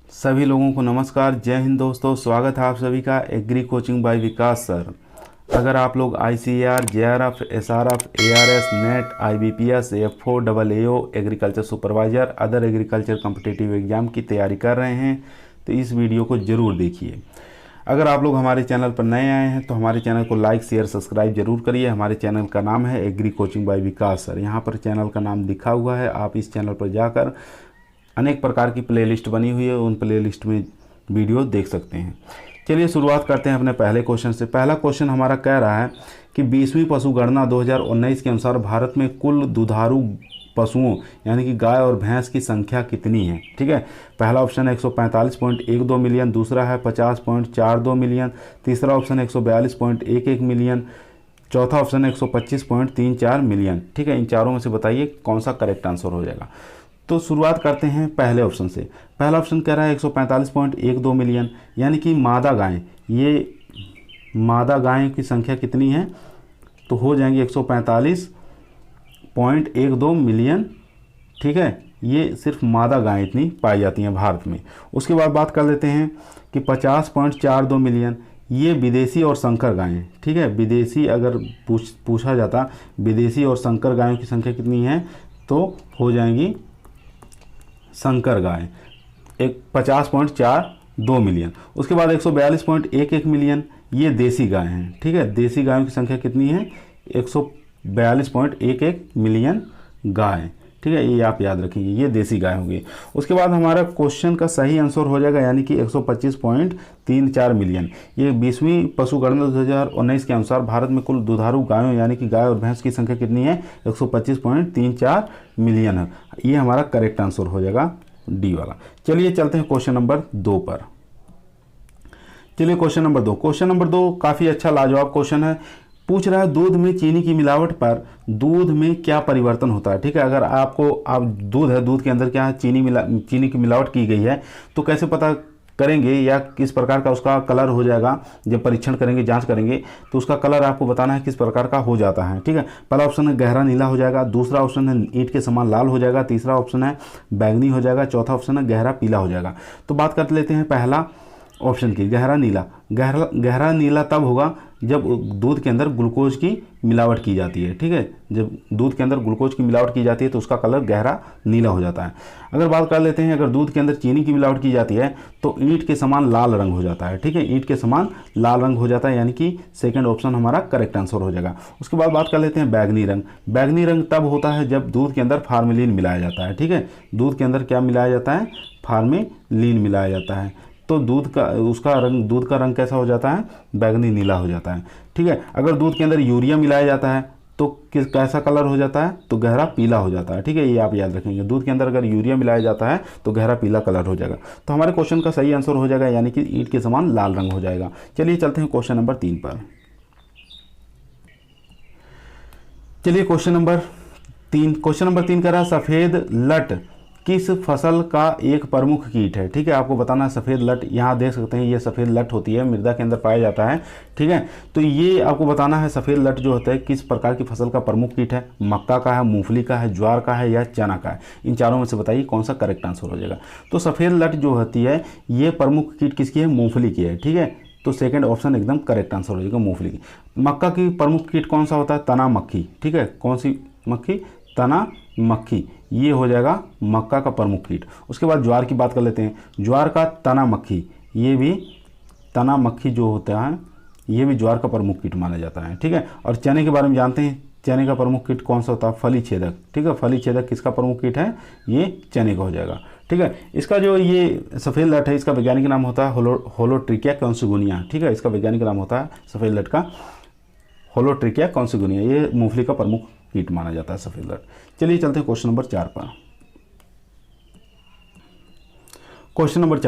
सभी लोगों को नमस्कार, जय हिंद दोस्तों। स्वागत है आप सभी का एग्री कोचिंग बाय विकास सर। अगर आप लोग ICAR, JRF, SRF, ARS, net, IBPS, F4, AAO, agriculture supervisor, other agriculture competitive exam की तैयारी कर रहे हैं तो इस वीडियो को ज़रूर देखिए। अगर आप लोग हमारे चैनल पर नए आए हैं तो हमारे चैनल को लाइक, शेयर, सब्सक्राइब जरूर करिए। हमारे चैनल का नाम है एग्री कोचिंग बाय विकास सर। यहाँ पर चैनल का नाम लिखा हुआ है, आप इस चैनल पर जाकर अनेक प्रकार की प्लेलिस्ट बनी हुई है, उन प्लेलिस्ट में वीडियो देख सकते हैं। चलिए शुरुआत करते हैं अपने पहले क्वेश्चन से। पहला क्वेश्चन हमारा कह रहा है कि 20वीं पशुगणना 2019 के अनुसार भारत में कुल दुधारू पशुओं यानी कि गाय और भैंस की संख्या कितनी है। ठीक है, पहला ऑप्शन है 145.12 मिलियन, दूसरा है 50.42 मिलियन, तीसरा ऑप्शन है 142.11 मिलियन, चौथा ऑप्शन है 125.34 मिलियन। ठीक है, इन चारों में से बताइए कौन सा करेक्ट आंसर हो जाएगा। तो शुरुआत करते हैं पहले ऑप्शन से। पहला ऑप्शन कह रहा है 145.12 मिलियन यानी कि मादा गायें, ये मादा गायें की संख्या कितनी है तो हो जाएंगे 145.12 मिलियन। ठीक है, ये सिर्फ मादा गायें इतनी पाई जाती हैं भारत में। उसके बाद बात कर लेते हैं कि 50.42 मिलियन ये विदेशी और संकर गायें। ठीक है, विदेशी अगर पूछा जाता विदेशी और संकर गायों की संख्या कितनी है तो हो जाएंगी संकर गाय 50.42 मिलियन। उसके बाद 142.11 मिलियन ये देसी गाय हैं। ठीक है, देसी गायों की संख्या कितनी है 142.11 मिलियन गाय। ठीक है, ये आप याद रखेंगे, ये देसी गाय होंगी। उसके बाद हमारा क्वेश्चन का सही आंसर हो जाएगा यानी कि 125.34 मिलियन। ये 20वीं पशुगणना 2019 के अनुसार भारत में कुल दुधारू गायों यानी कि गाय और भैंस की संख्या कितनी है 125.34 मिलियन है। ये हमारा करेक्ट आंसर हो जाएगा डी वाला। चलिए चलते हैं क्वेश्चन नंबर 2 पर। चलिए क्वेश्चन नंबर 2। क्वेश्चन नंबर 2 काफ़ी अच्छा लाजवाब क्वेश्चन है। पूछ रहा है दूध में चीनी की मिलावट पर दूध में क्या परिवर्तन होता है। ठीक है, अगर आप दूध है, दूध के अंदर क्या है चीनी की मिलावट की गई है तो कैसे पता करेंगे या किस प्रकार का उसका कलर हो जाएगा। जब परीक्षण करेंगे, जांच करेंगे तो उसका कलर आपको बताना है किस प्रकार का हो जाता है। ठीक है, पहला ऑप्शन है गहरा नीला हो जाएगा, दूसरा ऑप्शन है ईंट के समान लाल हो जाएगा, तीसरा ऑप्शन है बैंगनी हो जाएगा, चौथा ऑप्शन है गहरा पीला हो जाएगा। तो बात कर लेते हैं पहला ऑप्शन की, गहरा नीला। गहरा नीला तब होगा जब दूध के अंदर ग्लूकोज की मिलावट की जाती है। ठीक है, जब दूध के अंदर ग्लूकोज की मिलावट की जाती है तो उसका कलर गहरा नीला हो जाता है। अगर बात कर लेते हैं अगर दूध के अंदर चीनी की मिलावट की जाती है तो ईंट के समान लाल रंग हो जाता है। ठीक है, ईंट के समान लाल रंग हो जाता है यानी कि सेकंड ऑप्शन हमारा करेक्ट आंसर हो जाएगा। उसके बाद बात कर लेते हैं बैंगनी रंग। बैंगनी रंग तब होता है जब दूध के अंदर फार्मेलिन मिलाया जाता है। ठीक है, दूध के अंदर क्या मिलाया जाता है फार्मेलिन मिलाया जाता है तो दूध का रंग कैसा हो जाता है बैंगनी नीला हो जाता है। ठीक है, अगर दूध के अंदर यूरिया मिलाया जाता है तो कैसा कलर हो जाता है तो गहरा पीला हो जाता है। ठीक है, ये आप याद रखेंगे, दूध के अंदर अगर यूरिया मिलाया जाता है तो गहरा पीला कलर हो जाएगा। तो हमारे क्वेश्चन का सही आंसर हो जाएगा यानी कि ईंट के समान लाल रंग हो जाएगा। चलिए चलते हैं क्वेश्चन नंबर 3 पर। चलिए क्वेश्चन नंबर 3 कह रहा है सफ़ेद लट किस फसल का एक प्रमुख कीट है। ठीक है, आपको बताना है सफ़ेद लट, यहाँ देख सकते हैं ये सफ़ेद लट होती है, मृदा के अंदर पाया जाता है। ठीक है, तो ये आपको बताना है सफ़ेद लट जो होता है किस प्रकार की फसल का प्रमुख कीट है। मक्का का है, मूंगफली का है, ज्वार का है या चना का है। इन चारों में से बताइए कौन सा करेक्ट आंसर हो जाएगा। तो सफ़ेद लट जो होती है ये प्रमुख कीट किसकी है मूँगफली की है। ठीक है, तो सेकेंड ऑप्शन एकदम करेक्ट आंसर हो जाएगा मूँगफली की। मक्का की प्रमुख कीट कौन सा होता है तना मक्खी। ठीक है, कौन सी मक्खी तना मक्खी, ये हो जाएगा मक्का का प्रमुख कीट। उसके बाद ज्वार की बात कर लेते हैं। ज्वार का तना मक्खी, ये भी तना मक्खी जो होता है ये भी ज्वार का प्रमुख कीट माना जाता है। ठीक है, और चने के बारे में जानते हैं, चने का प्रमुख कीट कौन सा होता है फली छेदक। ठीक है, फली छेदक किसका प्रमुख कीट है ये चने का हो जाएगा। ठीक है, इसका जो ये सफ़ेद लट है इसका वैज्ञानिक नाम होता है होलोट्रिकिया कॉन्सिगुनिया। ठीक है, इसका वैज्ञानिक नाम होता है सफ़ेद लट का होलोट्रिकिया कॉन्सिगुनिया। ये मूंगफली का प्रमुख कीट माना जाता है सफ़ेद लट। चलिए चलते हैं क्वेश्चन नंबर 4 पर। क्वेश्चन नंबर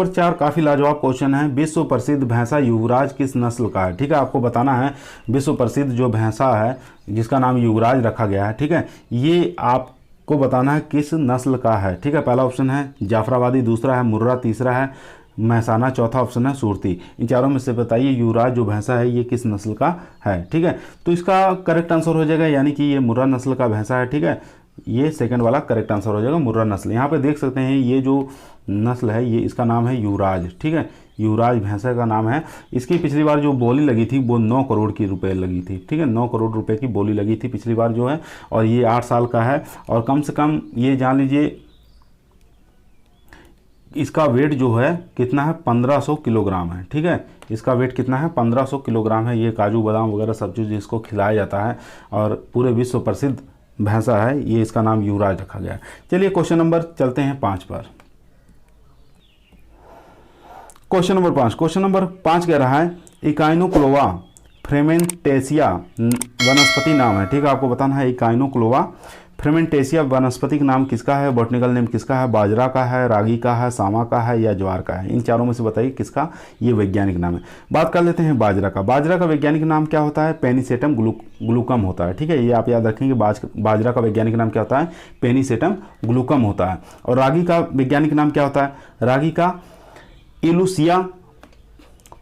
4 काफ़ी लाजवाब क्वेश्चन है। विश्व प्रसिद्ध भैंसा युवराज किस नस्ल का है। ठीक है, आपको बताना है विश्व प्रसिद्ध जो भैंसा है जिसका नाम युवराज रखा गया है। ठीक है, ये आपको बताना है किस नस्ल का है। ठीक है, पहला ऑप्शन है जाफराबादी, दूसरा है मुर्रा, तीसरा है महसाना, चौथा ऑप्शन है सूरती। इन चारों में से बताइए युवराज जो भैंसा है ये किस नस्ल का है। ठीक है, तो इसका करेक्ट आंसर हो जाएगा यानी कि ये मुर्रा नस्ल का भैंसा है। ठीक है, ये सेकंड वाला करेक्ट आंसर हो जाएगा, मुर्रा नस्ल। यहाँ पे देख सकते हैं ये जो नस्ल है ये इसका नाम है युवराज, ठीक है, युवराज भैंसा का नाम है। इसकी पिछली बार जो बोली लगी थी वो 9 करोड़ की रुपए लगी थी, ठीक है, 9 करोड़ रुपए की बोली लगी थी पिछली बार जो है, और ये 8 साल का है, और कम से कम ये जान लीजिए इसका वेट जो है कितना है, 1500 किलोग्राम है, ठीक है, इसका वेट कितना है, 1500 किलोग्राम है। ये काजू बादाम वगैरह सब चीज़ इसको खिलाया जाता है और पूरे विश्व प्रसिद्ध भैंसा है ये, इसका नाम युवराज रखा गया है। चलिए क्वेश्चन नंबर चलते हैं 5 पर। क्वेश्चन नंबर 5 कह रहा है इकाइनोक्लोवा फ्रेमेंटेसिया वनस्पति नाम है, ठीक है, आपको बताना है इकाइनोक्लोवा फ्रेमेंटेसिया वनस्पति का नाम किसका है, बॉटनिकल नेम किसका है, बाजरा का है, रागी का है, सामा का है या ज्वार का है, इन चारों में से बताइए किसका ये वैज्ञानिक नाम है। बात कर लेते हैं बाजरा का। बाजरा का वैज्ञानिक नाम क्या होता है, पेनिसेटम ग्लूकम होता है, ठीक है, ये आप याद रखेंगे, बाजरा का वैज्ञानिक नाम क्या होता है, पेनिसेटम ग्लूकम होता है। और रागी का वैज्ञानिक नाम क्या होता है, रागी का इलुसिया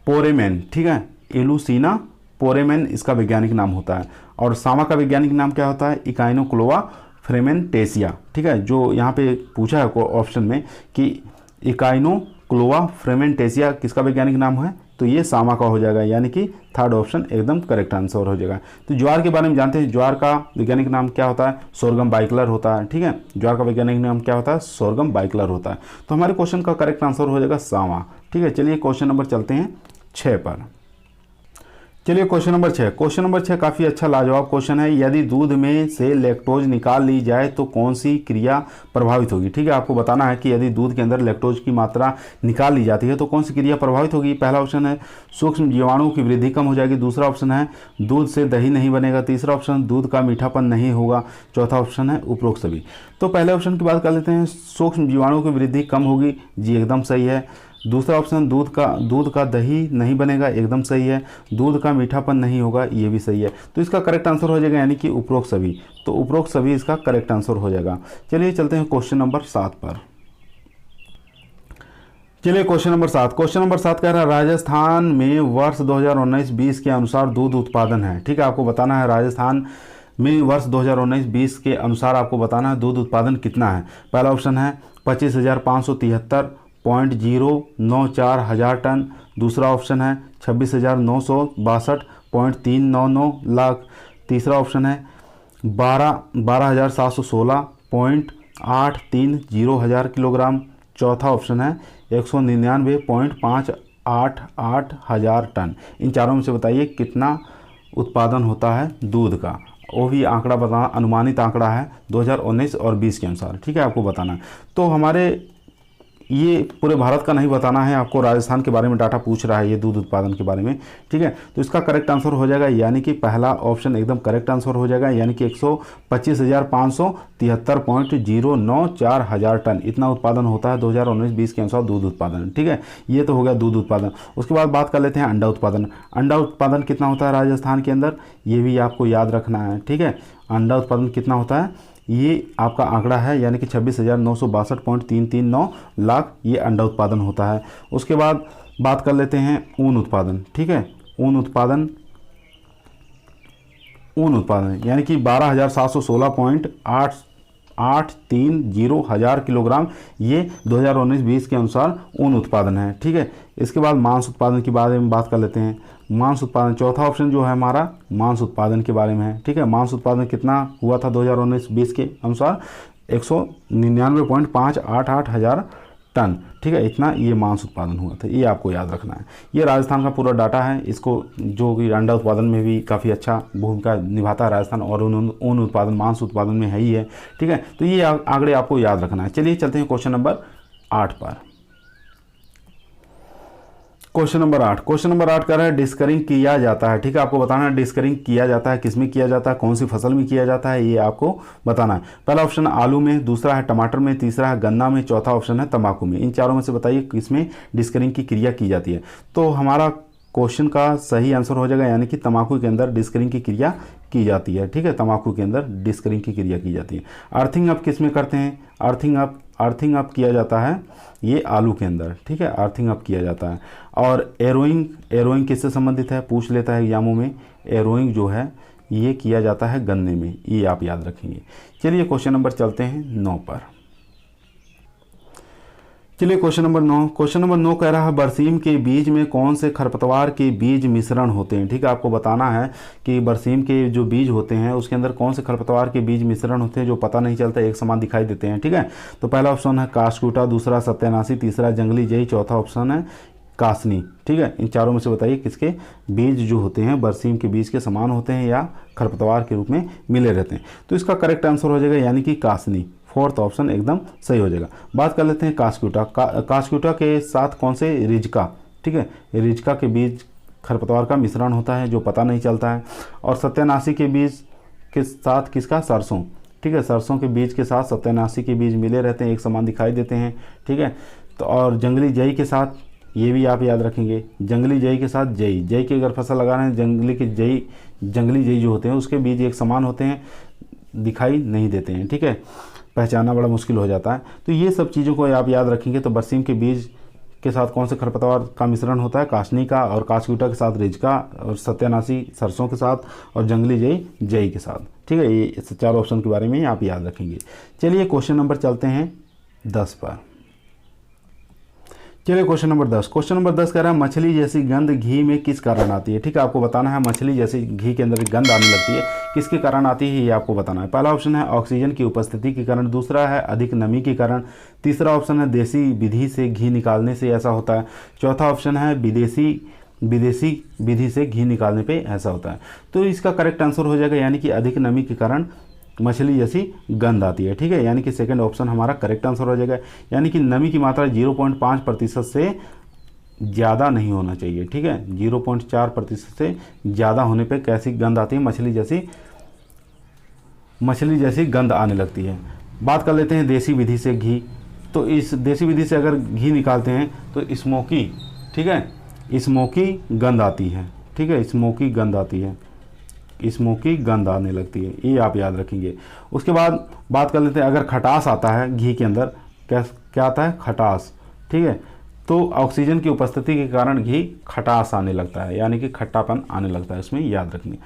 पोरेमेन, ठीक है, इलुसिना पोरेमेन इसका वैज्ञानिक नाम होता है। और सामा का वैज्ञानिक नाम क्या होता है, इकाइनोक्लोवा फ्रेमेंटेसिया, ठीक है, जो यहाँ पे पूछा है ऑप्शन में कि इकाइनोक्लोवा फ्रेमेंटेसिया किसका वैज्ञानिक नाम है, तो ये सामा का हो जाएगा, यानी कि थर्ड ऑप्शन एकदम करेक्ट आंसर हो जाएगा। तो ज्वार के बारे में जानते हैं, ज्वार का वैज्ञानिक नाम क्या होता है, सोरगम बाइकलर होता है, ठीक है, ज्वार का वैज्ञानिक नाम क्या होता है, सोरगम बाइकलर होता है। तो हमारे क्वेश्चन का करेक्ट आंसर हो जाएगा सामा, ठीक है। चलिए क्वेश्चन नंबर चलते हैं 6 पर। चलिए क्वेश्चन नंबर 6 काफ़ी अच्छा लाजवाब क्वेश्चन है। यदि दूध में से लैक्टोज निकाल ली जाए तो कौन सी क्रिया प्रभावित होगी, ठीक है, आपको बताना है कि यदि दूध के अंदर लैक्टोज की मात्रा निकाल ली जाती है तो कौन सी क्रिया प्रभावित होगी। पहला ऑप्शन है सूक्ष्म जीवाणुओं की वृद्धि कम हो जाएगी, दूसरा ऑप्शन है दूध से दही नहीं बनेगा, तीसरा ऑप्शन दूध का मीठापन नहीं होगा, चौथा ऑप्शन है उपरोक्त सभी। तो पहले ऑप्शन की बात कर लेते हैं, सूक्ष्म जीवाणुओं की वृद्धि कम होगी, जी एकदम सही है। दूसरा ऑप्शन दूध का दही नहीं बनेगा, एकदम सही है। दूध का मीठापन नहीं होगा, ये भी सही है। तो इसका करेक्ट आंसर हो जाएगा यानी कि उपरोक्त सभी, तो उपरोक्त सभी इसका करेक्ट आंसर हो जाएगा। चलिए चलते हैं क्वेश्चन नंबर 7 पर। चलिए क्वेश्चन नंबर 7 कह रहा है राजस्थान में वर्ष 2019-20 के अनुसार दूध उत्पादन है, ठीक है, आपको बताना है राजस्थान में वर्ष 2019-20 के अनुसार आपको बताना है दूध उत्पादन कितना है। पहला ऑप्शन है 25,573.094 हजार टन, दूसरा ऑप्शन है 26,962.399 लाख, तीसरा ऑप्शन है 12,716.830 हजार किलोग्राम, चौथा ऑप्शन है 199.588 हजार टन। इन चारों में से बताइए कितना उत्पादन होता है दूध का, वो भी आंकड़ा बताना, अनुमानित आंकड़ा है 2019 और 20 के अनुसार, ठीक है, आपको बताना है। तो हमारे ये पूरे भारत का नहीं बताना है आपको, राजस्थान के बारे में डाटा पूछ रहा है ये दूध उत्पादन के बारे में, ठीक है। तो इसका करेक्ट आंसर हो जाएगा यानी कि पहला ऑप्शन एकदम करेक्ट आंसर हो जाएगा, यानी कि 125,573.094 हजार टन इतना उत्पादन होता है 2019-20 के अनुसार दूध उत्पादन, ठीक है। ये तो हो गया दूध उत्पादन। उसके बाद बात कर लेते हैं अंडा उत्पादन। अंडा उत्पादन कितना होता है राजस्थान के अंदर, ये भी आपको याद रखना है, ठीक है। अंडा उत्पादन कितना होता है, ये आपका आंकड़ा है, यानी कि 26,962.339 लाख ये अंडा उत्पादन होता है। उसके बाद बात कर लेते हैं ऊन उत्पादन, ठीक है। ऊन उत्पादन यानी कि 12,716.830 हजार किलोग्राम ये 2019-20 के अनुसार ऊन उत्पादन है, ठीक है। इसके बाद मांस उत्पादन के बारे में बात कर लेते हैं। मांस उत्पादन चौथा ऑप्शन जो है हमारा मांस उत्पादन के बारे में है, ठीक है। मांस उत्पादन कितना हुआ था 2019-20 के अनुसार 199.588 हजार टन, ठीक है, इतना ये मांस उत्पादन हुआ था, ये आपको याद रखना है। ये राजस्थान का पूरा डाटा है, इसको जो कि अंडा उत्पादन में भी काफ़ी अच्छा भूमिका निभाता है राजस्थान, और ऊन उत्पादन मांस उत्पादन में है ही है, ठीक है। तो ये आंकड़े आपको याद रखना है। चलिए चलते हैं क्वेश्चन नंबर 8 पर। क्वेश्चन नंबर 8 कर रहा है डिस्करिंग किया जाता है, ठीक है, आपको बताना है डिस्करिंग किया जाता है किस में किया जाता है, कौन सी फसल में किया जाता है, ये आपको बताना है। पहला ऑप्शन आलू में, दूसरा है टमाटर में, तीसरा है गन्ना में, चौथा ऑप्शन है तंबाकू में। इन चारों में से बताइए किसमें डिस्करिंग की क्रिया की जाती है। तो हमारा क्वेश्चन का सही आंसर हो जाएगा यानी कि तंबाकू के अंदर डिस्करिंग की क्रिया की जाती है, ठीक है, तंबाकू के अंदर डिस्करिंग की क्रिया की जाती है। अर्थिंग अप किस में करते हैं, अर्थिंग अप किया जाता है ये आलू के अंदर, ठीक है, अर्थिंग अप किया जाता है। और एरोइंग किससे संबंधित है, पूछ लेता है एग्जामों में। एरोइंग जो है ये किया जाता है गन्ने में, ये आप याद रखेंगे। चलिए क्वेश्चन नंबर चलते हैं 9 पर। चलिए क्वेश्चन नंबर 9। क्वेश्चन नंबर 9 कह रहा है बरसीम के बीज में कौन से खरपतवार के बीज मिश्रण होते हैं। ठीक है, आपको बताना है कि बरसीम के जो बीज होते हैं उसके अंदर कौन से खरपतवार के बीज मिश्रण होते हैं जो पता नहीं चलता, एक समान दिखाई देते हैं। ठीक है, तो पहला ऑप्शन है कास्कुटा, दूसरा सत्यानाशी, तीसरा जंगली जई, चौथा ऑप्शन है कासनी। ठीक है, इन चारों में से बताइए किसके बीज जो होते हैं बरसीम के बीज के समान होते हैं या खरपतवार के रूप में मिले रहते हैं। तो इसका करेक्ट आंसर हो जाएगा यानी कि कासनी, फोर्थ ऑप्शन एकदम सही हो जाएगा। बात कर लेते हैं कास्कुटा। कास्कुटा के साथ कौन से, रिजका। ठीक है, रिजका के बीज खरपतवार का मिश्रण होता है जो पता नहीं चलता है। और सत्यानाशी के बीज के साथ किसका, सरसों। ठीक है, सरसों के बीज के साथ सत्यानाशी के बीज मिले रहते हैं, एक समान दिखाई देते हैं। ठीक है, तो और जंगली जई के साथ, ये भी आप याद रखेंगे, जंगली जई के साथ जई की अगर फसल लगा रहे हैं, जंगली जई जो होते हैं उसके बीज एक समान होते हैं, दिखाई नहीं देते हैं। ठीक है, पहचानना बड़ा मुश्किल हो जाता है। तो ये सब चीज़ों को आप याद रखेंगे। तो बरसीम के बीज के साथ कौन से खरपतवार का मिश्रण होता है, कासनी का, और कास्कुटा के साथ रिजका, और सत्यानाशी सरसों के साथ, और जंगली जई के साथ। ठीक है, ये चार ऑप्शन के बारे में आप याद रखेंगे। चलिए क्वेश्चन नंबर चलते हैं 10 पर। चलिए क्वेश्चन नंबर 10। क्वेश्चन नंबर 10 कह रहा है मछली जैसी गंध घी में किस कारण आती है। ठीक है, आपको बताना है मछली जैसी घी के अंदर गंध आने लगती है, किसके कारण आती है ये आपको बताना है। पहला ऑप्शन है ऑक्सीजन की उपस्थिति के कारण, दूसरा है अधिक नमी के कारण, तीसरा ऑप्शन है देसी विधि से घी निकालने से ऐसा होता है, चौथा ऑप्शन है विदेशी विधि से घी निकालने पे ऐसा होता है। तो इसका करेक्ट आंसर हो जाएगा यानी कि अधिक नमी के कारण मछली जैसी गंध आती है। ठीक है, यानी कि सेकंड ऑप्शन हमारा करेक्ट आंसर हो जाएगा। यानी कि नमी की मात्रा 0.5% से ज़्यादा नहीं होना चाहिए। ठीक है, 0.4% से ज़्यादा होने पे कैसी गंध आती है, मछली जैसी गंध आने लगती है। बात कर लेते हैं देसी विधि से घी। तो इस देसी विधि से अगर घी निकालते हैं तो स्मोकी, ठीक है, स्मोकी गंध आती है। ठीक है, स्मोकी गंध आती है, स्मोकी गंध आने लगती है, ये आप याद रखेंगे। उसके बाद बात कर लेते हैं अगर खटास आता है घी के अंदर, क्या आता है, खटास। ठीक है, तो ऑक्सीजन की उपस्थिति के कारण घी खटास आने लगता है, यानी कि खट्टापन आने लगता है, इसमें याद रखेंगे।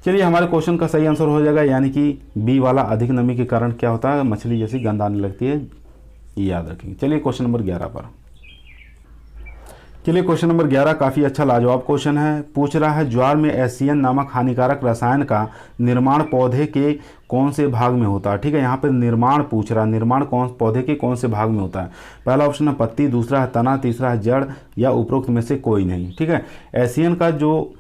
चलिए हमारे क्वेश्चन का सही आंसर हो जाएगा यानी कि बी वाला, अधिक नमी के कारण क्या होता है, मछली जैसी गंध आने लगती है, ये याद रखेंगे। चलिए क्वेश्चन नंबर 11 पर। चलिए क्वेश्चन नंबर 11 काफ़ी अच्छा लाजवाब क्वेश्चन है। पूछ रहा है ज्वार में एसियन नामक हानिकारक रसायन का निर्माण पौधे के कौन से भाग में होता है। ठीक है, यहाँ पे निर्माण पूछ रहा है, निर्माण पौधे के कौन से भाग में होता है। पहला ऑप्शन है पत्ती, दूसरा है तना, तीसरा है जड़, या उपरोक्त में से कोई नहीं। ठीक है, एसियन का जो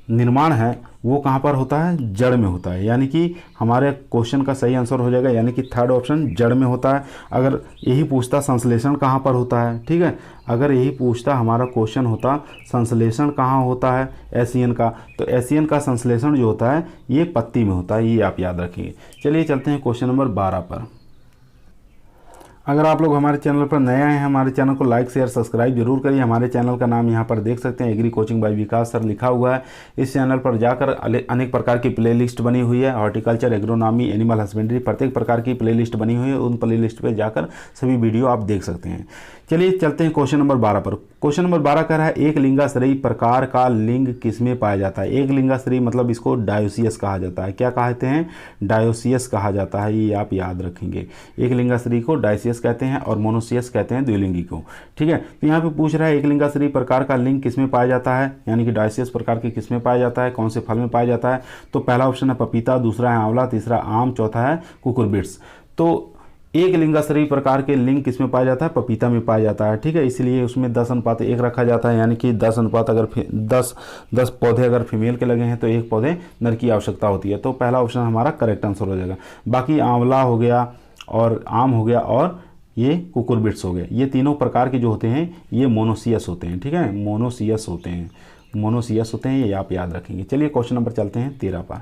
निर्माण है वो कहाँ पर होता है, जड़ में होता है, यानी कि हमारे क्वेश्चन का सही आंसर हो जाएगा यानी कि थर्ड ऑप्शन जड़ में होता है। अगर यही पूछता संश्लेषण कहाँ पर होता है, ठीक है, अगर यही पूछता हमारा क्वेश्चन होता संश्लेषण कहाँ होता है एसियन का, तो एसियन का संश्लेषण जो होता है ये पत्ती में होता है, ये आप याद रखिए। चलिए चलते हैं क्वेश्चन नंबर 12 पर। अगर आप लोग हमारे चैनल पर नए आए हैं, हमारे चैनल को लाइक शेयर सब्सक्राइब जरूर करिए। हमारे चैनल का नाम यहाँ पर देख सकते हैं, एग्री कोचिंग बाय विकास सर लिखा हुआ है। इस चैनल पर जाकर अनेक प्रकार की प्लेलिस्ट बनी हुई है, हॉर्टिकल्चर, एग्रोनॉमी, एनिमल हस्बेंड्री, प्रत्येक प्रकार की प्लेलिस्ट बनी हुई है। उन प्लेलिस्ट पर जाकर सभी वीडियो आप देख सकते हैं। चलिए चलते हैं क्वेश्चन नंबर 12 पर। क्वेश्चन नंबर 12 कह रहा है एक लिंगाश्रयी प्रकार का लिंग किसमें पाया जाता है। एक लिंगाश्रयी मतलब इसको डायोसियस कहा जाता है। क्या कहते हैं, डायोसियस कहा जाता है, ये आप याद रखेंगे। एक लिंगाश्रयी को डायोसियस कहते हैं और मोनोसियस कहते हैं द्विलिंगी को। ठीक है, तो यहाँ पे पूछ रहा है एक लिंगाश्रयी प्रकार का लिंग किसमें पाया जाता है, यानी कि डायोसियस प्रकार के किसमें पाया जाता है, कौन से फल में पाया जाता है। तो पहला ऑप्शन है पपीता, दूसरा है आंवला, तीसरा आम, चौथा है कुकुरबिट्स। तो एक लिंगाश्रयी प्रकार के लिंग किसमें पाया जाता है, पपीता में पाया जाता है। ठीक है, इसलिए उसमें 10:1 रखा जाता है, यानी कि 10 अनुपात अगर 10 पौधे अगर फीमेल के लगे हैं तो एक पौधे नर की आवश्यकता होती है। तो पहला ऑप्शन हमारा करेक्ट आंसर हो जाएगा। बाकी आंवला हो गया और आम हो गया और ये कुकुरबिट्स हो गए, ये तीनों प्रकार के जो होते हैं ये मोनोसियस होते हैं। ठीक है, मोनोसियस होते हैं, ये आप याद रखेंगे। चलिए क्वेश्चन नंबर चलते हैं 13 पर।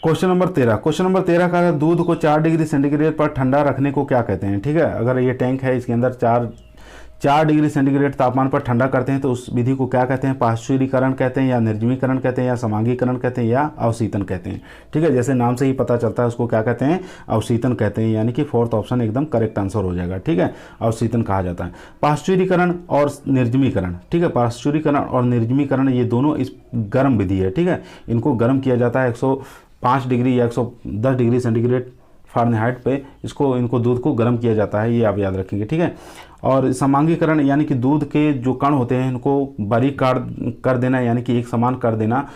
क्वेश्चन नंबर 13 का दूध को 4 डिग्री सेंटीग्रेड पर ठंडा रखने को क्या कहते हैं। ठीक है, अगर ये टैंक है इसके अंदर 4 डिग्री सेंटीग्रेड तापमान पर ठंडा करते हैं तो उस विधि को क्या कहते हैं? पाश्चुरीकरण कहते हैं, या निर्जमीकरण कहते हैं, या समांगीकरण कहते हैं, या अवशीतन कहते हैं। ठीक है, जैसे नाम से ही पता चलता है उसको क्या कहते हैं? अवशीतन कहते हैं, यानी कि फोर्थ ऑप्शन एकदम करेक्ट आंसर हो जाएगा। ठीक है, अवशीतन कहा जाता है। पाश्चुरीकरण और निर्जमीकरण, ठीक है, पाश्चुरीकरण और निर्जमीकरण ये दोनों इस गर्म विधि है। ठीक है, इनको गर्म किया जाता है 105 डिग्री या 110 डिग्री सेंटीग्रेड फ़ारेनहाइट पे इनको दूध को गर्म किया जाता है, ये आप याद रखेंगे। ठीक है, और समांगीकरण यानी कि दूध के जो कण होते हैं इनको बारीक कर देना, यानी कि एक समान कर देना,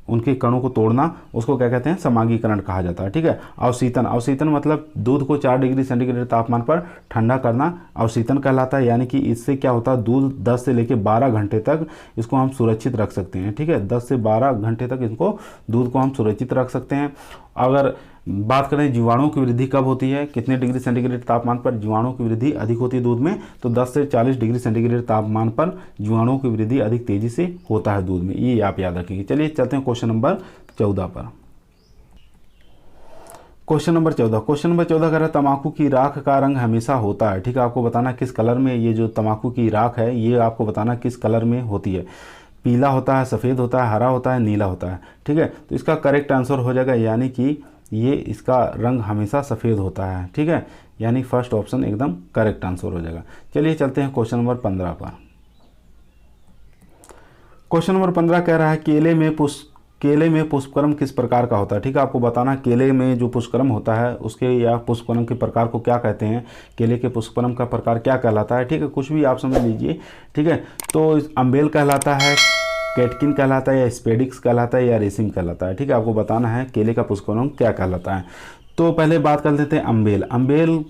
उनके कणों को तोड़ना, उसको क्या कहते हैं? समांगीकरण कहा जाता है। ठीक है, अवशीतन मतलब दूध को 4 डिग्री सेंटीग्रेड तापमान पर ठंडा करना अवशीतन कहलाता है, यानी कि इससे क्या होता है? दूध 10 से लेकर 12 घंटे तक इसको हम सुरक्षित रख सकते हैं। ठीक है, 10 से 12 घंटे तक इसको दूध को हम सुरक्षित रख सकते हैं। अगर बात करें जीवाणुओं की वृद्धि कब होती है, कितने डिग्री सेंटीग्रेड तापमान पर जीवाणुओं की वृद्धि अधिक होती है दूध में, तो 10 से 40 डिग्री सेंटीग्रेड तापमान पर जीवाणुओं की वृद्धि अधिक तेजी से होता है दूध में, ये आप याद रखेंगे। चलिए चलते हैं क्वेश्चन नंबर 14 पर। क्वेश्चन नंबर 14 कह रहा है तंबाकू की राख का रंग हमेशा होता है। ठीक है, आपको बताना किस कलर में ये जो तंबाकू की राख है ये आपको बताना किस कलर में होती है। पीला होता है, सफ़ेद होता है, हरा होता है, नीला होता है। ठीक है, तो इसका करेक्ट आंसर हो जाएगा, यानी कि ये इसका रंग हमेशा सफ़ेद होता है। ठीक है, यानी फर्स्ट ऑप्शन एकदम करेक्ट आंसर हो जाएगा। चलिए चलते हैं क्वेश्चन नंबर 15 पर। क्वेश्चन नंबर 15 कह रहा है केले में पुष्पक्रम किस प्रकार का होता है। ठीक है, आपको बताना केले में जो पुष्पक्रम होता है उसके या पुष्पक्रम के प्रकार को क्या कहते हैं, केले के पुष्पक्रम का प्रकार क्या कहलाता है। ठीक है, कुछ भी आप समझ लीजिए। ठीक है, तो अम्बेल कहलाता है, कैटकिन कहलाता है, या स्पेडिक्स कहलाता है, या रेसिम कहलाता है। ठीक है, आपको बताना है केले का पुष्पक्रम क्या कहलाता है। तो पहले बात कर लेते हैं अम्बेल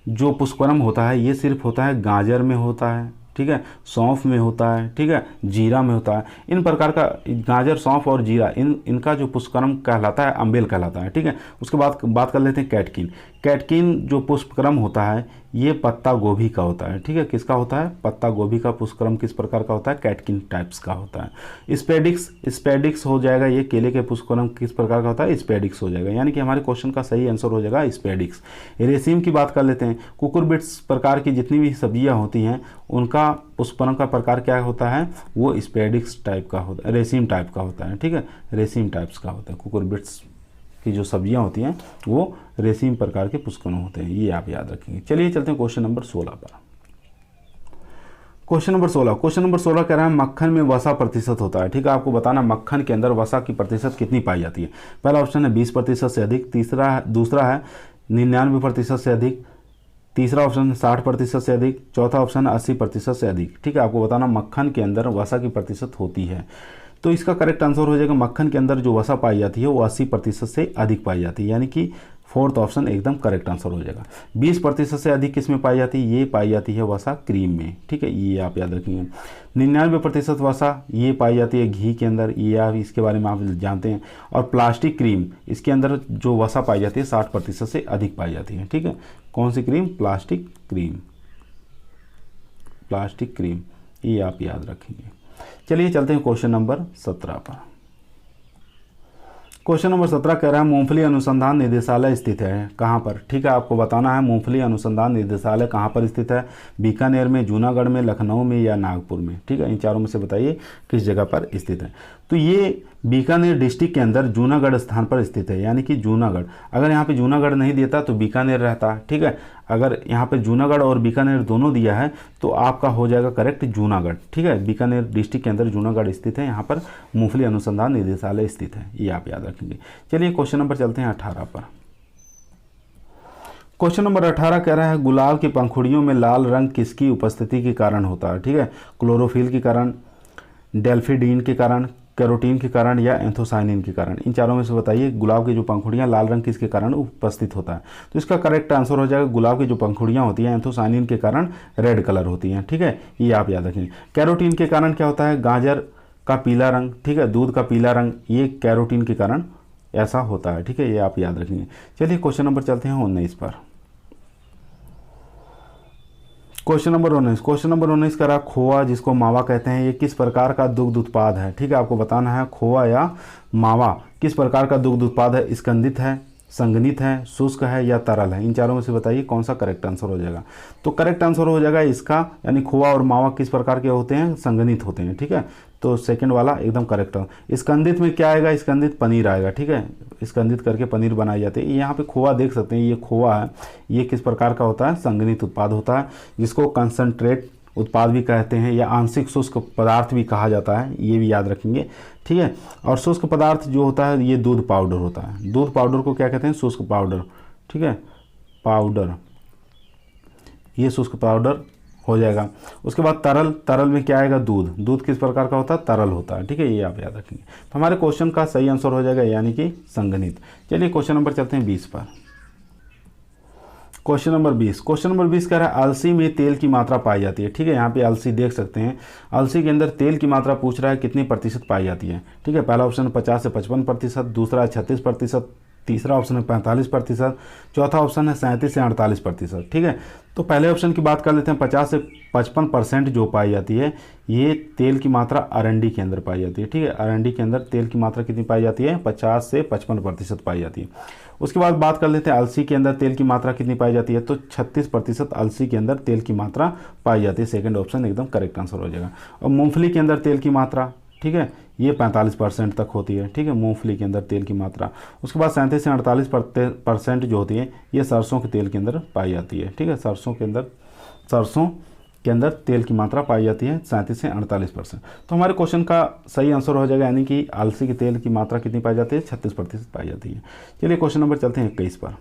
जो पुष्पक्रम होता है ये सिर्फ होता है गाजर में होता है। ठीक है, सौंफ में होता है। ठीक है, जीरा में होता है। इन प्रकार का गाजर, सौंफ और जीरा इनका जो पुष्पक्रम कहलाता है अम्बेल कहलाता है। ठीक है, उसके बाद बात कर लेते हैं कैटकिन जो पुष्पक्रम होता है ये पत्ता गोभी का होता है। ठीक है, किसका होता है? पत्ता गोभी का पुष्पक्रम किस प्रकार का होता है? कैटकिन टाइप्स का होता है। स्पेडिक्स हो जाएगा, ये केले के पुष्पक्रम किस प्रकार का होता है? स्पेडिक्स हो जाएगा, यानी कि हमारे क्वेश्चन का सही आंसर हो जाएगा स्पेडिक्स। रेसिम की बात कर लेते हैं। कुकुरबिट्स प्रकार की जितनी भी सब्जियां होती हैं उनका पुष्पक्रम का प्रकार क्या होता है? वो स्पेडिक्स टाइप का होता है, रेसिम टाइप का होता है। ठीक है, रेसिम टाइप्स का होता है। कुकुरबिट्स की जो सब्जियां होती हैं वो रेसिम प्रकार के पुष्पक्रम होते हैं, ये आप याद रखेंगे। चलिए चलते हैं क्वेश्चन नंबर 16 पर। क्वेश्चन नंबर 16 कह रहा है मक्खन में वसा प्रतिशत होता है। ठीक है, आपको बताना मक्खन के अंदर वसा की प्रतिशत कितनी पाई जाती है। पहला ऑप्शन है 20% से अधिक, दूसरा है 99% से अधिक, तीसरा ऑप्शन 60% से अधिक, चौथा ऑप्शन 80% से अधिक। ठीक है, आपको बताना मक्खन के अंदर वसा की प्रतिशत होती है। तो इसका करेक्ट आंसर हो जाएगा मक्खन के अंदर जो वसा पाई जाती है वो 80% से अधिक पाई जाती है, यानी कि फोर्थ ऑप्शन एकदम करेक्ट आंसर हो जाएगा। 20% से अधिक किस में पाई जाती है? ये पाई जाती है वसा क्रीम में। ठीक है, ये आप याद रखेंगे। 99% वसा ये पाई जाती है घी के अंदर, ये आप इसके बारे में आप जानते हैं। और प्लास्टिक क्रीम इसके अंदर जो वसा पाई जाती है 60% से अधिक पाई जाती है। ठीक है, कौन सी क्रीम? प्लास्टिक क्रीम, ये आप याद रखेंगे। चलिए चलते हैं क्वेश्चन नंबर 17 पर। क्वेश्चन नंबर 17 कह रहा है मूंगफली अनुसंधान निदेशालय स्थित है कहाँ पर? ठीक है, आपको बताना है मूंगफली अनुसंधान निदेशालय कहाँ पर स्थित है। बीकानेर में, जूनागढ़ में, लखनऊ में, या नागपुर में। ठीक है, इन चारों में से बताइए किस जगह पर स्थित है। तो ये बीकानेर डिस्ट्रिक्ट के अंदर जूनागढ़ स्थान पर स्थित है, यानी कि जूनागढ़। अगर यहाँ पे जूनागढ़ नहीं देता तो बीकानेर रहता। ठीक है, अगर यहाँ पे जूनागढ़ और बीकानेर दोनों दिया है तो आपका हो जाएगा करेक्ट जूनागढ़। ठीक है, बीकानेर डिस्ट्रिक्ट के अंदर जूनागढ़ स्थित है, यहाँ पर मूंगफली अनुसंधान निदेशालय स्थित है, ये आप याद रखेंगे। चलिए क्वेश्चन नंबर चलते हैं 18 पर। क्वेश्चन नंबर 18 कह रहा है गुलाब की पंखुड़ियों में लाल रंग किसकी उपस्थिति के कारण होता है? ठीक है, क्लोरोफिल के कारण, डेल्फिडीन के कारण, कैरोटीन के कारण, या एंथोसाइनिन के कारण। इन चारों में से बताइए गुलाब की जो पंखुड़ियाँ लाल रंग किसके कारण उपस्थित होता है। तो इसका करेक्ट आंसर हो जाएगा गुलाब की जो पंखुड़ियाँ होती हैं एंथोसाइनिन के कारण रेड कलर होती हैं। ठीक है, ये आप याद रखेंगे। कैरोटीन के कारण क्या होता है? गाजर का पीला रंग, ठीक है, दूध का पीला रंग, ये कैरोटीन के कारण ऐसा होता है। ठीक है, ये आप याद रखेंगे। चलिए क्वेश्चन नंबर चलते हैं 19 पर। क्वेश्चन नंबर 19 कह रहा खोआ जिसको मावा कहते हैं ये किस प्रकार का दुग्ध उत्पाद है? ठीक है, आपको बताना है खोआ या मावा किस प्रकार का दुग्ध उत्पाद है। स्कंदित है, संघनित है, शुष्क है या तरल है? इन चारों में से बताइए कौन सा करेक्ट आंसर हो जाएगा। तो करेक्ट आंसर हो जाएगा इसका, यानी खोआ और मावा किस प्रकार के होते हैं? संघनित होते हैं। ठीक है, तो सेकंड वाला एकदम करेक्ट आंसर। स्कंदित में क्या आएगा? स्कंदित पनीर आएगा। ठीक है, स्कंदित करके पनीर बनाई जाती है। यहाँ पे खोआ देख सकते हैं, ये खोआ है, ये किस प्रकार का होता है? संघनित उत्पाद होता है, जिसको कंसंट्रेट उत्पाद भी कहते हैं या आंशिक शुष्क पदार्थ भी कहा जाता है, ये भी याद रखेंगे। ठीक है, और शुष्क पदार्थ जो होता है ये दूध पाउडर होता है। दूध पाउडर को क्या कहते हैं? शुष्क पाउडर। ठीक है, पाउडर, ये शुष्क पाउडर हो जाएगा। उसके बाद तरल, तरल में क्या आएगा? दूध। दूध किस प्रकार का होता है? तरल होता है। ठीक है, ये आप याद रखेंगे। तो हमारे क्वेश्चन का सही आंसर हो जाएगा यानी कि संघनित। चलिए क्वेश्चन नंबर चलते हैं 20 पर। क्वेश्चन नंबर 20, क्वेश्चन नंबर 20 कह रहा है अलसी में तेल की मात्रा पाई जाती है। ठीक है, यहाँ पे अलसी देख सकते हैं, अलसी के अंदर तेल की मात्रा पूछ रहा है कितनी प्रतिशत पाई जाती है। ठीक है, पहला ऑप्शन 50 से 55%, दूसरा है 36%, तीसरा ऑप्शन है 45%, चौथा ऑप्शन है 37 से 48%। ठीक है, तो पहले ऑप्शन की बात कर लेते हैं। 50 से 55% जो पाई जाती है, ये तेल की मात्रा अरंडी के अंदर पाई जाती है। ठीक है, अरंडी के अंदर तेल की मात्रा कितनी पाई जाती है? 50 से 55% पाई जाती है। उसके बाद बात कर लेते हैं अलसी के अंदर तेल की मात्रा कितनी पाई जाती है, तो 36% अलसी के अंदर तेल की मात्रा पाई जाती है। सेकंड ऑप्शन एकदम करेक्ट आंसर हो जाएगा। और मूंगफली के अंदर तेल की मात्रा, ठीक है, ये 45% तक होती है। ठीक है, मूंगफली के अंदर तेल की मात्रा। उसके बाद 37 से 48% जो होती है ये सरसों के तेल के अंदर पाई जाती है। ठीक है, सरसों के अंदर तेल की मात्रा पाई जाती है 37 से 48%। तो हमारे क्वेश्चन का सही आंसर हो जाएगा, यानी कि अलसी के तेल की मात्रा कितनी पाई जाती है? 36% पाई जाती है। चलिए क्वेश्चन नंबर चलते हैं 21 पर।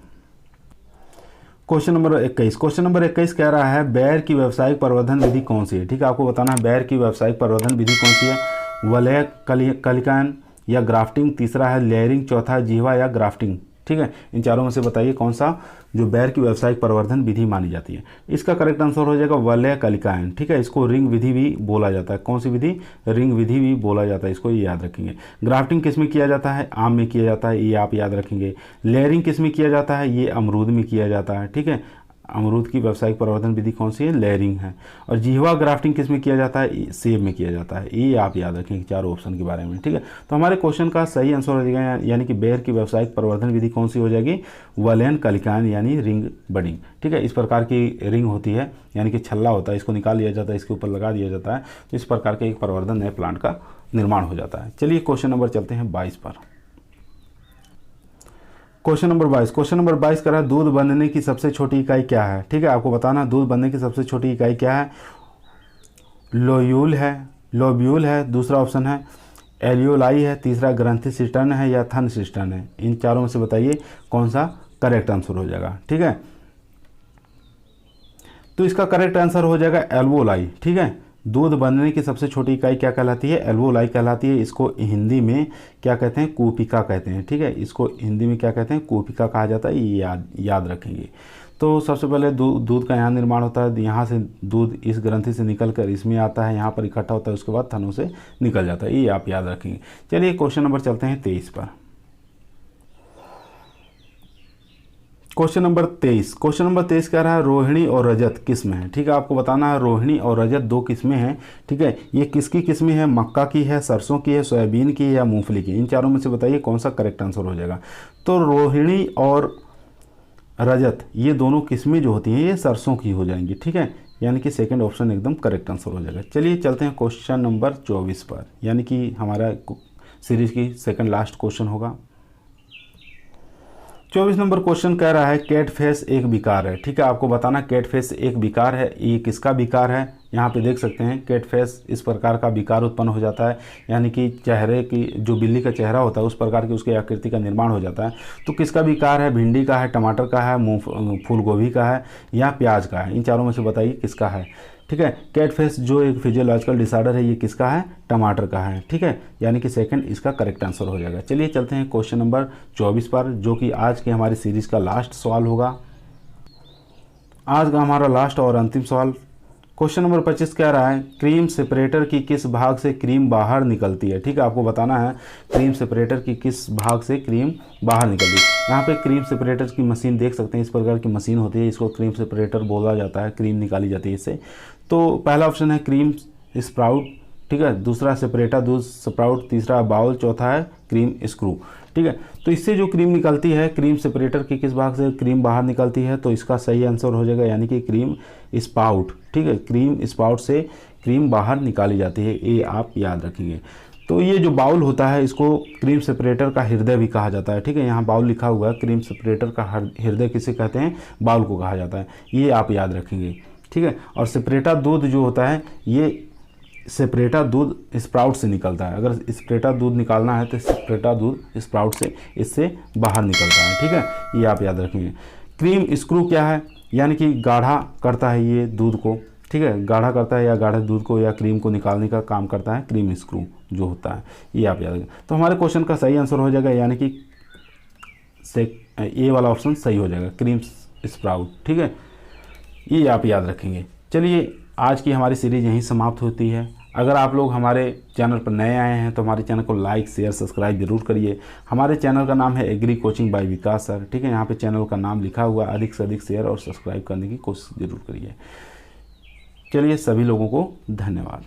क्वेश्चन नंबर 21 कह रहा है बैर की व्यावसायिक प्रवर्धन विधि कौन सी है? ठीक है, आपको बताना है बैर की व्यावसायिक प्रवर्धन विधि कौन सी है। वलय कलिकान या ग्राफ्टिंग, तीसरा है लेयरिंग, चौथा है जीवा या ग्राफ्टिंग। ठीक है, इन चारों में से बताइए कौन सा जो बैर की व्यावसायिक प्रवर्धन विधि मानी जाती है। इसका करेक्ट आंसर हो जाएगा वलय कलिकायन। ठीक है, इसको रिंग विधि भी बोला जाता है। कौन सी विधि? रिंग विधि भी बोला जाता है, इसको ये याद रखेंगे। ग्राफ्टिंग किस में किया जाता है? आम में किया जाता है, ये आप याद रखेंगे। लेयरिंग किस में किया जाता है? ये अमरूद में किया जाता है। ठीक है, अमरूद की व्यावसायिक प्रवर्धन विधि कौन सी है? लेयरिंग है। और जिहवा ग्राफ्टिंग किस में किया जाता है? सेब में किया जाता है। ये आप याद रखेंगे चारों ऑप्शन के बारे में। ठीक है, तो हमारे क्वेश्चन का सही आंसर हो जाएगा, यानी कि बैर की व्यावसायिक प्रवर्धन विधि कौन सी हो जाएगी? वलयन कलिकान यानी रिंग बडिंग। ठीक है, इस प्रकार की रिंग होती है, यानी कि छल्ला होता है, इसको निकाल लिया जाता है, इसके ऊपर लगा दिया जाता है, तो इस प्रकार के एक प्रवर्धन नए प्लांट का निर्माण हो जाता है। चलिए क्वेश्चन नंबर चलते हैं 22 पर। क्वेश्चन नंबर 22 कह रहा है दूध बनने की सबसे छोटी इकाई क्या है? ठीक है, आपको बताना दूध बनने की सबसे छोटी इकाई क्या है। लोब्यूल है, दूसरा ऑप्शन है एलियोलाई है, तीसरा ग्रंथि सिस्टर्न है या थन सिस्टर्न है। इन चारों में से बताइए कौन सा करेक्ट आंसर हो जाएगा। ठीक है, तो इसका करेक्ट आंसर हो जाएगा एल्वोलाई। ठीक है, दूध बनने की सबसे छोटी इकाई क्या कहलाती है? एल्वोलाई कहलाती है। इसको हिंदी में क्या कहते हैं? कूपिका कहते हैं। ठीक है, इसको हिंदी में क्या कहते हैं? कूपिका कहा जाता है, ये याद रखेंगे। तो सबसे पहले दूध का यहाँ निर्माण होता है, यहाँ से दूध इस ग्रंथि से निकल कर इसमें आता है, यहाँ पर इकट्ठा होता है, उसके बाद थनों से निकल जाता है, ये आप याद रखेंगे। चलिए क्वेश्चन नंबर चलते हैं 23 पर। क्वेश्चन नंबर 23 कह रहा है रोहिणी और रजत किस्म है। ठीक है, आपको बताना है रोहिणी और रजत दो किस्में हैं। ठीक है, ये किसकी किस्में हैं? मक्का की है, सरसों की है, सोयाबीन की है या मूंगफली की? इन चारों में से बताइए कौन सा करेक्ट आंसर हो जाएगा। तो रोहिणी और रजत ये दोनों किस्में जो होती हैं ये सरसों की हो जाएंगी। ठीक है, यानी कि सेकंड ऑप्शन एकदम करेक्ट आंसर हो जाएगा। चलिए चलते हैं क्वेश्चन नंबर 24 पर, यानी कि हमारा सीरीज की सेकंड लास्ट क्वेश्चन होगा। 24 नंबर क्वेश्चन कह रहा है कैटफेस एक विकार है। ठीक है, आपको बताना कैटफेस एक विकार है। ये किसका विकार है? यहाँ पे देख सकते हैं कैटफेस इस प्रकार का विकार उत्पन्न हो जाता है, यानी कि चेहरे की जो बिल्ली का चेहरा होता है उस प्रकार की उसकी आकृति का निर्माण हो जाता है। तो किसका विकार है? भिंडी का है, टमाटर का है, फूल गोभी का है या प्याज का है? इन चारों में से बताइए किसका है। ठीक है, कैटफेस जो एक फिजियोलॉजिकल डिसऑर्डर है ये किसका है? टमाटर का है। ठीक है, यानी कि सेकंड इसका करेक्ट आंसर हो जाएगा। चलिए चलते हैं क्वेश्चन नंबर 24 पर, जो कि आज की हमारी सीरीज का लास्ट सवाल होगा। आज का हमारा लास्ट और अंतिम सवाल क्वेश्चन नंबर 25 कह रहा है क्रीम सेपरेटर की किस भाग से क्रीम बाहर निकलती है। ठीक है, आपको बताना है क्रीम सेपरेटर की किस भाग से क्रीम बाहर निकलती है। यहाँ पे क्रीम सेपरेटर की मशीन देख सकते हैं, इस प्रकार की मशीन होती है, इसको क्रीम सेपरेटर बोला जाता है, क्रीम निकाली जाती है इससे। तो पहला ऑप्शन है क्रीम स्प्राउट, ठीक है, दूसरा सेपरेटर दूध स्प्राउट, तीसरा बाउल, चौथा है क्रीम स्क्रू। ठीक है। तो इससे जो क्रीम निकलती है, क्रीम सेपरेटर के किस भाग से क्रीम बाहर निकलती है, तो इसका सही आंसर हो जाएगा यानी कि क्रीम स्पाउट। ठीक है, क्रीम स्पाउट से क्रीम बाहर निकाली जाती है, ये आप याद रखेंगे। तो ये जो बाउल होता है इसको क्रीम सेपरेटर का हृदय भी कहा जाता है। ठीक है, यहाँ बाउल लिखा हुआ है, क्रीम सेपरेटर का हृदय किसे कहते हैं, बाउल को कहा जाता है, ये आप याद रखेंगे। ठीक है, और सेपरेटा दूध जो होता है, ये सेपरेटा दूध स्प्राउट से निकलता है। अगर सेपरेटा दूध निकालना है तो सेपरेटा दूध स्प्राउट से इससे बाहर निकलता है। ठीक है, ये आप याद रखेंगे। क्रीम स्क्रू क्या है, यानी कि गाढ़ा करता है ये दूध को। ठीक है, गाढ़ा करता है या गाढ़े दूध को या क्रीम को निकालने का काम करता है क्रीम स्क्रू जो होता है, ये आप याद रखें। तो हमारे क्वेश्चन का सही आंसर हो जाएगा यानी कि ए वाला ऑप्शन सही हो जाएगा, क्रीम स्प्राउट। ठीक है, ये आप याद रखेंगे। चलिए, आज की हमारी सीरीज यहीं समाप्त होती है। अगर आप लोग हमारे चैनल पर नए आए हैं तो हमारे चैनल को लाइक शेयर सब्सक्राइब जरूर करिए। हमारे चैनल का नाम है एग्री कोचिंग बाय विकास सर। ठीक है, यहाँ पे चैनल का नाम लिखा हुआ, अधिक से अधिक शेयर और सब्सक्राइब करने की कोशिश जरूर करिए। चलिए, सभी लोगों को धन्यवाद।